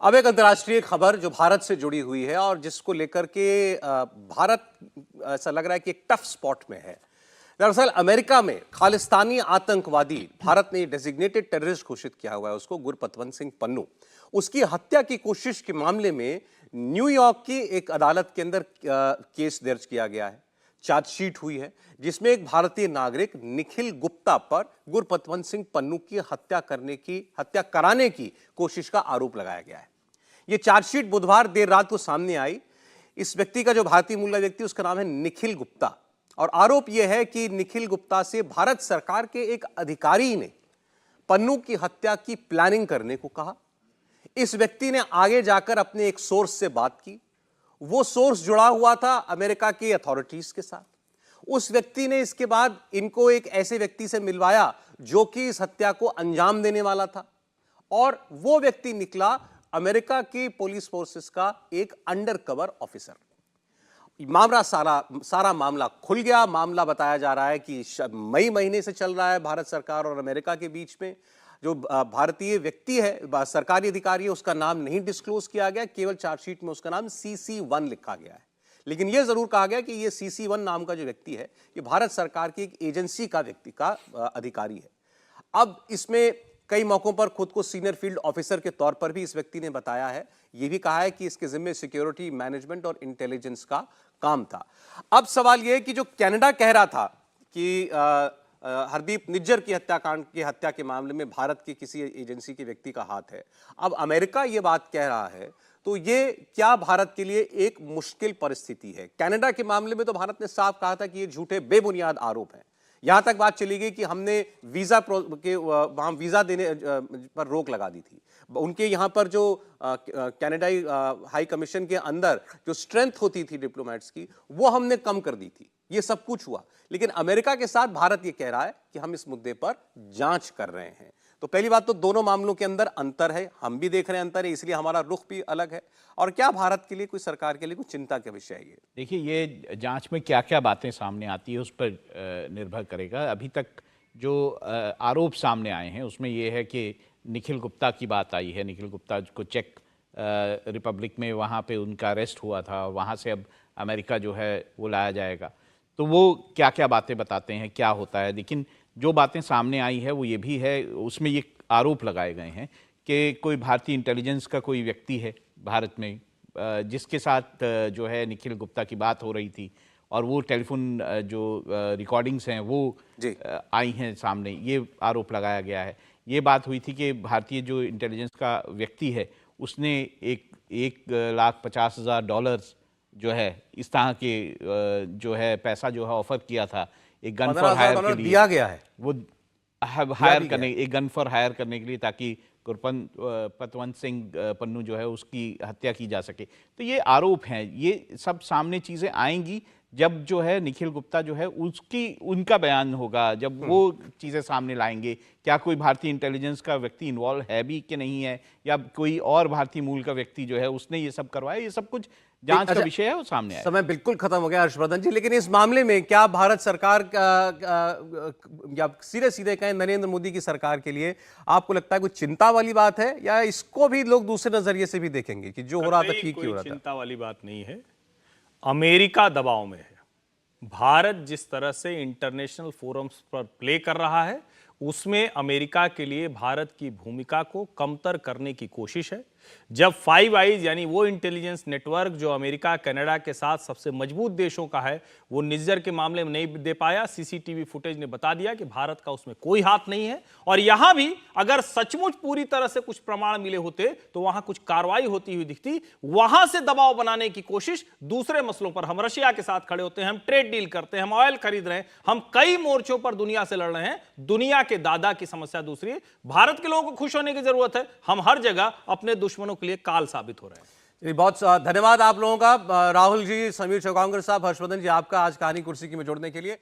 अब एक अंतर्राष्ट्रीय खबर जो भारत से जुड़ी हुई है और जिसको लेकर के भारत ऐसा लग रहा है कि एक टफ स्पॉट में है। दरअसल अमेरिका में खालिस्तानी आतंकवादी, भारत ने डेजिग्नेटेड टेररिस्ट घोषित किया हुआ है उसको, गुरपतवंत सिंह पन्नू। उसकी हत्या की कोशिश के मामले में न्यूयॉर्क की एक अदालत के अंदर केस दर्ज किया गया है, चार्जशीट हुई है, जिसमें एक भारतीय नागरिक निखिल गुप्ता पर गुरपतवंत सिंह पन्नू की हत्या कराने की कोशिश का आरोप लगाया गया है। यह चार्जशीट बुधवार देर रात को सामने आई। इस व्यक्ति का जो भारतीय मूल व्यक्ति, उसका नाम है निखिल गुप्ता, और आरोप यह है कि निखिल गुप्ता से भारत सरकार के एक अधिकारी ने पन्नू की हत्या की प्लानिंग करने को कहा। इस व्यक्ति ने आगे जाकर अपने एक सोर्स से बात की। वो सोर्स जुड़ा हुआ था अमेरिका की अथॉरिटीज के साथ। उस व्यक्ति ने इसके बाद इनको एक ऐसे व्यक्ति से मिलवाया जो कि इस हत्या को अंजाम देने वाला था, और वो व्यक्ति निकला अमेरिका की पुलिस फोर्सेस का एक अंडरकवर ऑफिसर। मामला सारा मामला खुल गया। मामला बताया जा रहा है कि मई महीने से चल रहा है भारत सरकार और अमेरिका के बीच में। जो भारतीय व्यक्ति है, सरकारी अधिकारी है, उसका नाम नहीं डिस्क्लोज किया गया, केवल चार्जशीट में उसका नाम CC1 लिखा गया है। लेकिन यह जरूर कहा गया कि यह CC1 नाम का जो व्यक्ति है, ये भारत सरकार की एक एजेंसी का अधिकारी है। अब इसमें कई मौकों पर खुद को सीनियर फील्ड ऑफिसर के तौर पर भी इस व्यक्ति ने बताया है। यह भी कहा है कि इसके जिम्मे सिक्योरिटी मैनेजमेंट और इंटेलिजेंस का काम था। अब सवाल यह है कि जो कनाडा कह रहा था कि हरदीप निज्जर की हत्या के मामले में भारत की किसी एजेंसी के व्यक्ति का हाथ है, अब अमेरिका ये बात कह रहा है, तो ये क्या भारत के लिए एक मुश्किल परिस्थिति है? कनाडा के मामले में तो भारत ने साफ कहा था कि ये झूठे बेबुनियाद आरोप हैं। यहां तक बात चली गई कि हमने वहां वीजा देने पर रोक लगा दी थी। उनके यहां पर जो कनाडाई हाई कमीशन के अंदर जो स्ट्रेंथ होती थी डिप्लोमेट्स की, वो हमने कम कर दी थी। ये सब कुछ हुआ, लेकिन अमेरिका के साथ भारत ये कह रहा है कि हम इस मुद्दे पर जांच कर रहे हैं। तो पहली बात तो दोनों मामलों के अंदर अंतर है, हम भी देख रहे हैं अंतर है, इसलिए हमारा रुख भी अलग है। और क्या भारत के लिए, कोई सरकार के लिए कोई चिंता का विषय है ये? देखिए, ये जांच में क्या क्या बातें सामने आती है उस पर निर्भर करेगा। अभी तक जो आरोप सामने आए हैं उसमें ये है कि निखिल गुप्ता की बात आई है। निखिल गुप्ता को चेक रिपब्लिक में वहाँ पे उनका अरेस्ट हुआ था, वहाँ से अब अमेरिका जो है वो लाया जाएगा। तो वो क्या क्या बातें बताते हैं, क्या होता है। लेकिन जो बातें सामने आई है वो ये भी है, उसमें ये आरोप लगाए गए हैं कि कोई भारतीय इंटेलिजेंस का कोई व्यक्ति है भारत में, जिसके साथ जो है निखिल गुप्ता की बात हो रही थी, और वो टेलीफोन जो रिकॉर्डिंग्स हैं वो आई हैं सामने, ये आरोप लगाया गया है। ये बात हुई थी कि भारतीय जो इंटेलिजेंस का व्यक्ति है उसने $1,50,000 जो है इस तरह के जो है पैसा जो है ऑफर किया था एक गन फॉर हायर के लिए। दिया गया है वो हायर करने, एक गन फॉर हायर करने के लिए, ताकि गुरपतवंत सिंह पन्नू जो है उसकी हत्या की जा सके। तो ये आरोप हैं, ये सब सामने चीज़ें आएंगी जब जो है निखिल गुप्ता जो है उनका बयान होगा, जब वो चीज़ें सामने लाएंगे। क्या कोई भारतीय इंटेलिजेंस का व्यक्ति इन्वॉल्व है भी कि नहीं है, या कोई और भारतीय मूल का व्यक्ति जो है उसने ये सब करवाया, ये सब कुछ जांच का विषय है, वो सामने आया। समय बिल्कुल खत्म हो गया हर्षवर्धन जी, लेकिन इस मामले में क्या भारत सरकार या सीधे सीधे कहें नरेंद्र मोदी की सरकार के लिए आपको लगता है कोई चिंता वाली बात है, या इसको भी लोग दूसरे नजरिए से भी देखेंगे कि जो हो रहा था ठीक ही हो रहा था? चिंता वाली बात नहीं है। अमेरिका दबाव में है। भारत जिस तरह से इंटरनेशनल फोरम्स पर प्ले कर रहा है, उसमें अमेरिका के लिए भारत की भूमिका को कमतर करने की कोशिश है। जब फाइव आइज यानी वो इंटेलिजेंस नेटवर्क जो अमेरिका कनाडा के साथ सबसे मजबूत देशों का है, वो निज्जर के मामले में नहीं दे पाया, सीसीटीवी फुटेज ने बता दिया कि भारत का उसमें कोई हाथ नहीं है। और यहां भी अगर सचमुच पूरी तरह से कुछ प्रमाण मिले होते तो वहां कुछ कार्रवाई होती हुई दिखती। वहां से दबाव बनाने की कोशिश दूसरे मसलों पर, हम रशिया के साथ खड़े होते हैं, हम ट्रेड डील करते हैं, हम ऑयल खरीद रहे हैं, हम कई मोर्चों पर दुनिया से लड़ रहे हैं। दुनिया के दादा की समस्या दूसरी है। भारत के लोगों को खुश होने की जरूरत है। हम हर जगह अपने दुश्मनों के लिए काल साबित हो रहे हैं। बहुत धन्यवाद आप लोगों का, राहुल जी, समीर चौगांकर साहब, हर्षवर्धन जी, आपका आज कहानी कुर्सी की में जोड़ने के लिए।